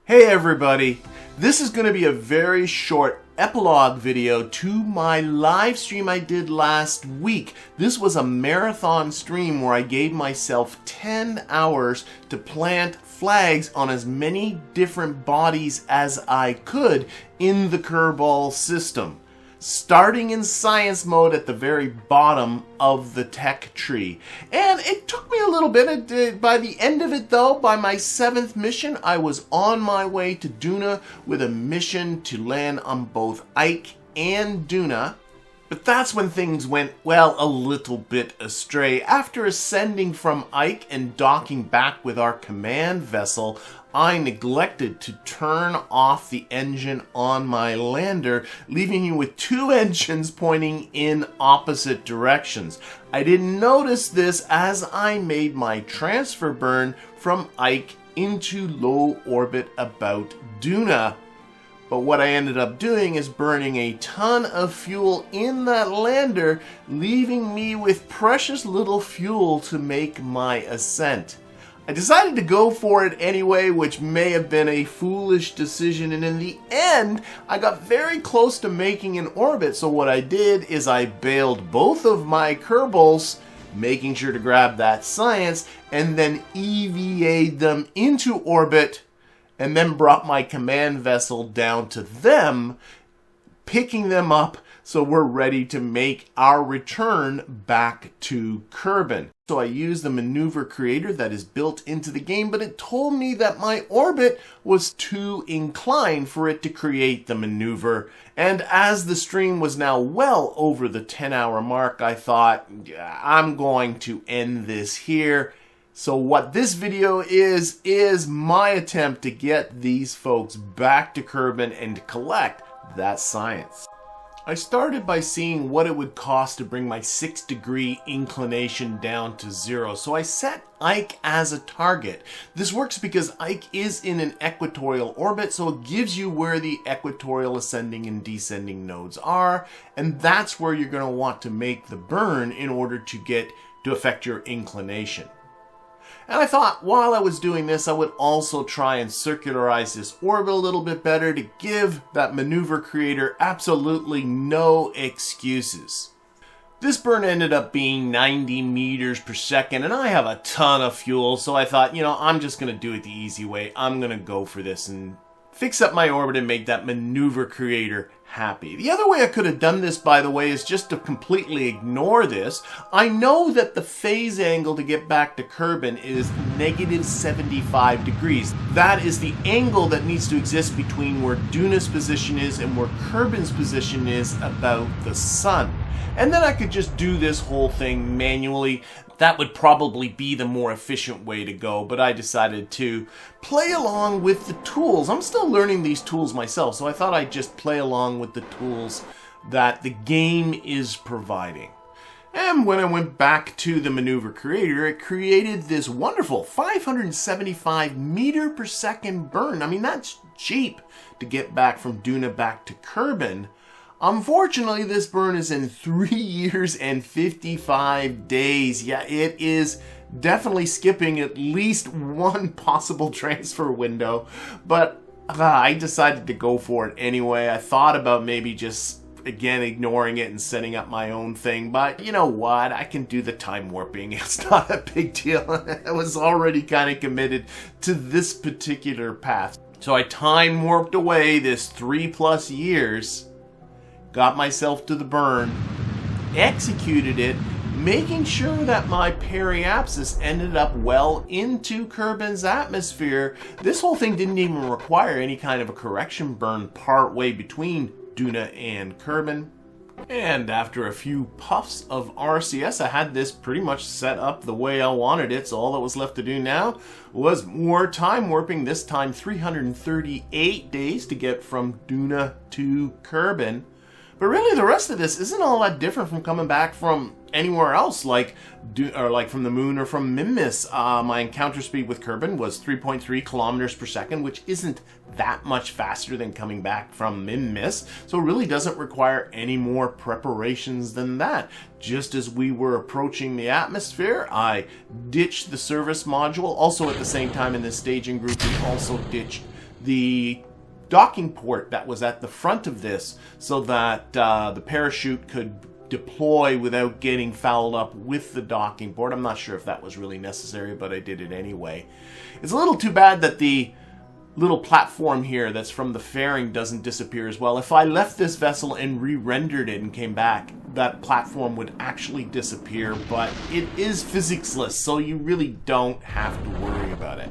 Hey everybody, this is going to be a very short epilogue video to my live stream I did last week. This was a marathon stream where I gave myself 10 hours to plant flags on as many different bodies as I could in the Kerbal system, starting in science mode at the very bottom of the tech tree. And it took me a little bit. By the end of it though, by my 7th mission, I was on my way to Duna with a mission to land on both Ike and Duna. But that's when things went, well, a little bit astray. After ascending from Ike and docking back with our command vessel, I neglected to turn off the engine on my lander, leaving you with 2 engines pointing in opposite directions. I didn't notice this as I made my transfer burn from Ike into low orbit about Duna. But what I ended up doing is burning a ton of fuel in that lander, leaving me with precious little fuel to make my ascent. I decided to go for it anyway, which may have been a foolish decision, and in the end, I got very close to making an orbit, so what I did is I bailed both of my Kerbals, making sure to grab that science, and then EVA'd them into orbit, and then brought my command vessel down to them, picking them up so we're ready to make our return back to Kerbin. So I used the maneuver creator that is built into the game, but it told me that my orbit was too inclined for it to create the maneuver. And as the stream was now well over the 10-hour mark, I thought, I'm going to end this here. So what this video is my attempt to get these folks back to Kerbin and to collect that science. I started by seeing what it would cost to bring my 6-degree inclination down to 0. So I set Ike as a target. This works because Ike is in an equatorial orbit, so it gives you where the equatorial ascending and descending nodes are, and that's where you're going to want to make the burn in order to affect your inclination. And I thought while I was doing this, I would also try and circularize this orbit a little bit better to give that maneuver creator absolutely no excuses. This burn ended up being 90 meters per second, and I have a ton of fuel, so I thought, I'm just going to do it the easy way. I'm going to go for this and fix up my orbit and make that maneuver creator happy. The other way I could have done this, by the way, is just to completely ignore this. I know that the phase angle to get back to Kerbin is negative 75 degrees. That is the angle that needs to exist between where Duna's position is and where Kerbin's position is about the sun. And then I could just do this whole thing manually. That would probably be the more efficient way to go, but I decided to play along with the tools. I'm still learning these tools myself, so I thought I'd just play along with the tools that the game is providing. And when I went back to the maneuver creator, it created this wonderful 575 meter per second burn. I mean, that's cheap to get back from Duna back to Kerbin. Unfortunately, this burn is in 3 years and 55 days. Yeah, it is definitely skipping at least one possible transfer window, but I decided to go for it anyway. I thought about maybe just, again, ignoring it and setting up my own thing, but you know what? I can do the time warping. It's not a big deal. I was already kind of committed to this particular path. So I time warped away this 3+ years, got myself to the burn, executed it, making sure that my periapsis ended up well into Kerbin's atmosphere. This whole thing didn't even require any kind of a correction burn part way between Duna and Kerbin. And after a few puffs of RCS, I had this pretty much set up the way I wanted it, so all that was left to do now was more time warping, this time 338 days to get from Duna to Kerbin. But really, the rest of this isn't all that different from coming back from anywhere else, like from the moon or from Minmus. My encounter speed with Kerbin was 3.3 kilometers per second, which isn't that much faster than coming back from Minmus, so it really doesn't require any more preparations than that. Just as we were approaching the atmosphere, I ditched the service module. Also at the same time in this staging group, we also ditched the docking port that was at the front of this so that the parachute could deploy without getting fouled up with the docking port. I'm not sure if that was really necessary, but I did it anyway. It's a little too bad that the little platform here that's from the fairing doesn't disappear as well. If I left this vessel and re-rendered it and came back, that platform would actually disappear, but it is physics-less, so you really don't have to worry about it.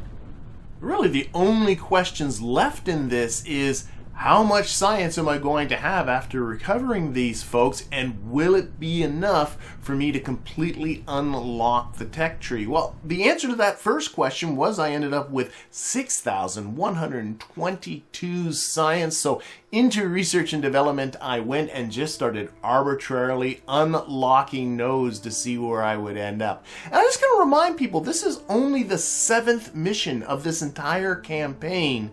Really, the only questions left in this is, how much science am I going to have after recovering these folks, and will it be enough for me to completely unlock the tech tree? Well, the answer to that first question was I ended up with 6,122 science. So into research and development I went and just started arbitrarily unlocking nodes to see where I would end up. And I'm just going to remind people, this is only the 7th mission of this entire campaign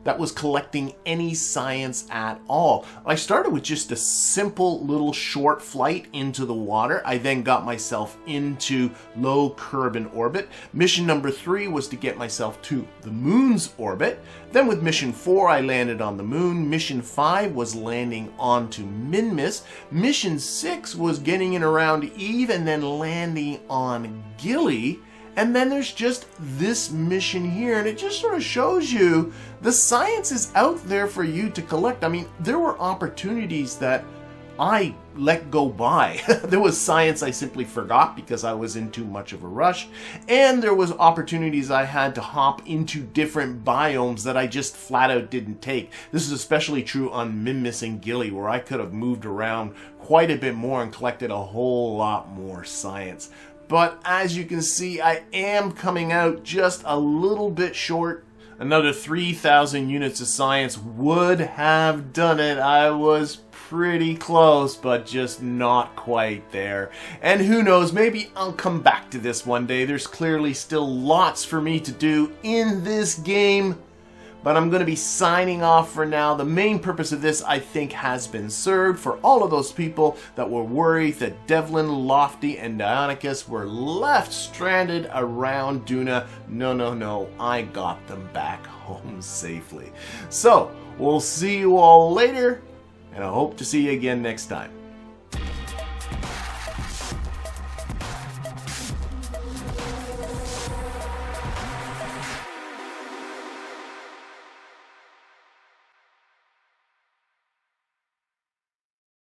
that was collecting any science at all. I started with just a simple little short flight into the water. I then got myself into low carbon orbit. Mission number 3 was to get myself to the moon's orbit. Then with mission 4, I landed on the moon. Mission 5 was landing onto Minmus. Mission 6 was getting in around Eve and then landing on Gilly. And then there's just this mission here, and it just sort of shows you the science is out there for you to collect. I mean, there were opportunities that I let go by. There was science I simply forgot because I was in too much of a rush, and there was opportunities I had to hop into different biomes that I just flat out didn't take. This is especially true on Minmus and Gilly, where I could have moved around quite a bit more and collected a whole lot more science. But as you can see, I am coming out just a little bit short. Another 3,000 units of science would have done it. I was pretty close, but just not quite there. And who knows, maybe I'll come back to this one day. There's clearly still lots for me to do in this game. But I'm going to be signing off for now. The main purpose of this, I think, has been served for all of those people that were worried that Devlin, Lofty, and Dionicus were left stranded around Duna. No, I got them back home safely. So, we'll see you all later, and I hope to see you again next time.